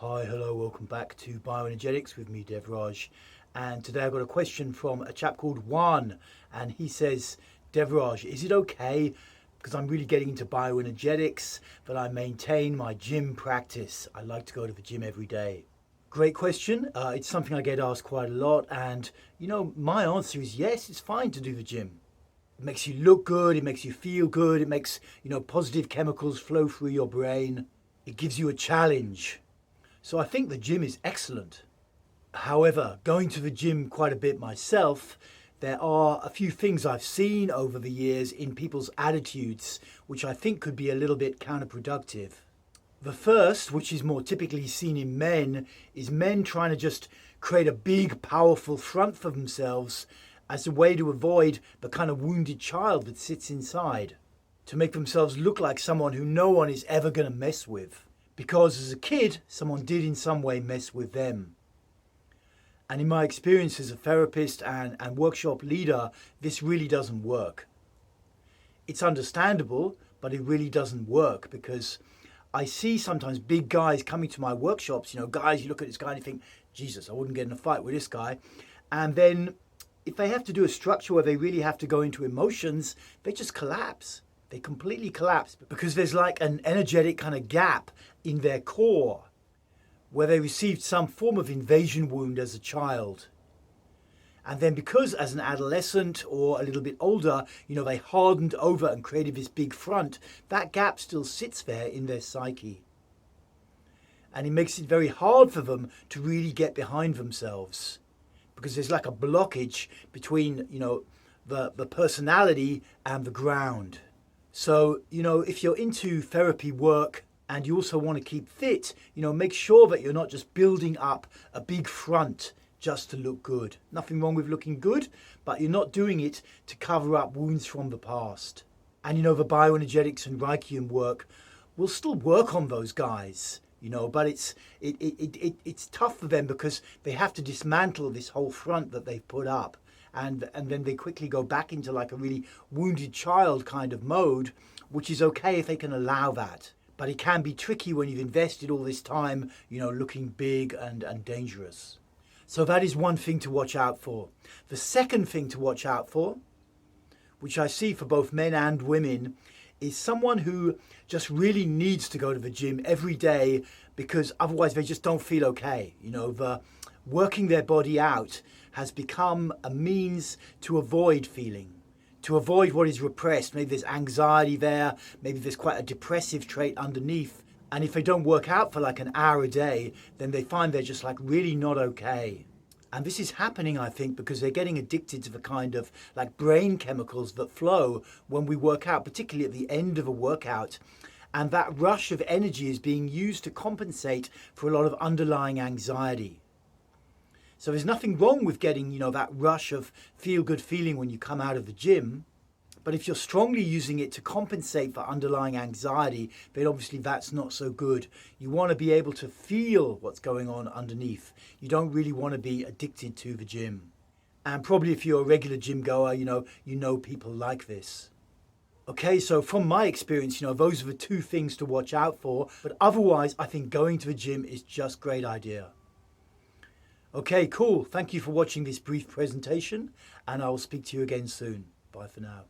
Hi, hello, welcome back to Bioenergetics with me, Devraj. And today I've got a question from a chap called Juan. And he says, Devraj, is it okay, because I'm really getting into bioenergetics, that I maintain my gym practice? I like to go to the gym every day. Great question. It's something I get asked quite a lot. And, my answer is yes, it's fine to do the gym. It makes you look good, it makes you feel good, it makes, positive chemicals flow through your brain. It gives you a challenge. So I think the gym is excellent. However, going to the gym quite a bit myself, there are a few things I've seen over the years in people's attitudes which I think could be a little bit counterproductive. The first, which is more typically seen in men, is men trying to just create a big, powerful front for themselves as a way to avoid the kind of wounded child that sits inside, to make themselves look like someone who no one is ever going to mess with. Because as a kid, someone did in some way mess with them. And in my experience as a therapist and workshop leader, this really doesn't work. It's understandable, but it really doesn't work, because I see sometimes big guys coming to my workshops, guys, you look at this guy and you think, Jesus, I wouldn't get in a fight with this guy. And then if they have to do a structure where they really have to go into emotions, they just collapse. They completely collapse because there's like an energetic kind of gap in their core where they received some form of invasion wound as a child. And then because as an adolescent or a little bit older, they hardened over and created this big front, that gap still sits there in their psyche. And it makes it very hard for them to really get behind themselves because there's like a blockage between, the personality and the ground. So, if you're into therapy work and you also want to keep fit, make sure that you're not just building up a big front just to look good. Nothing wrong with looking good, but you're not doing it to cover up wounds from the past. And, the bioenergetics and Reichian work will still work on those guys, but it's tough for them because they have to dismantle this whole front that they've put up. And then they quickly go back into like a really wounded child kind of mode, which is okay if they can allow that. But it can be tricky when you've invested all this time, looking big and dangerous. So that is one thing to watch out for. The second thing to watch out for, which I see for both men and women, is someone who just really needs to go to the gym every day because otherwise they just don't feel okay. The working their body out has become a means to avoid feeling, to avoid what is repressed. Maybe there's anxiety there, maybe there's quite a depressive trait underneath. And if they don't work out for like an hour a day, then they find they're just like really not okay. And this is happening, I think, because they're getting addicted to the kind of like brain chemicals that flow when we work out, particularly at the end of a workout. And that rush of energy is being used to compensate for a lot of underlying anxiety. So there's nothing wrong with getting, that rush of feel-good feeling when you come out of the gym. But if you're strongly using it to compensate for underlying anxiety, then obviously that's not so good. You want to be able to feel what's going on underneath. You don't really want to be addicted to the gym. And probably if you're a regular gym goer, you know people like this. Okay, so from my experience, those are the two things to watch out for. But otherwise, I think going to the gym is just a great idea. Okay, cool. Thank you for watching this brief presentation, and I will speak to you again soon. Bye for now.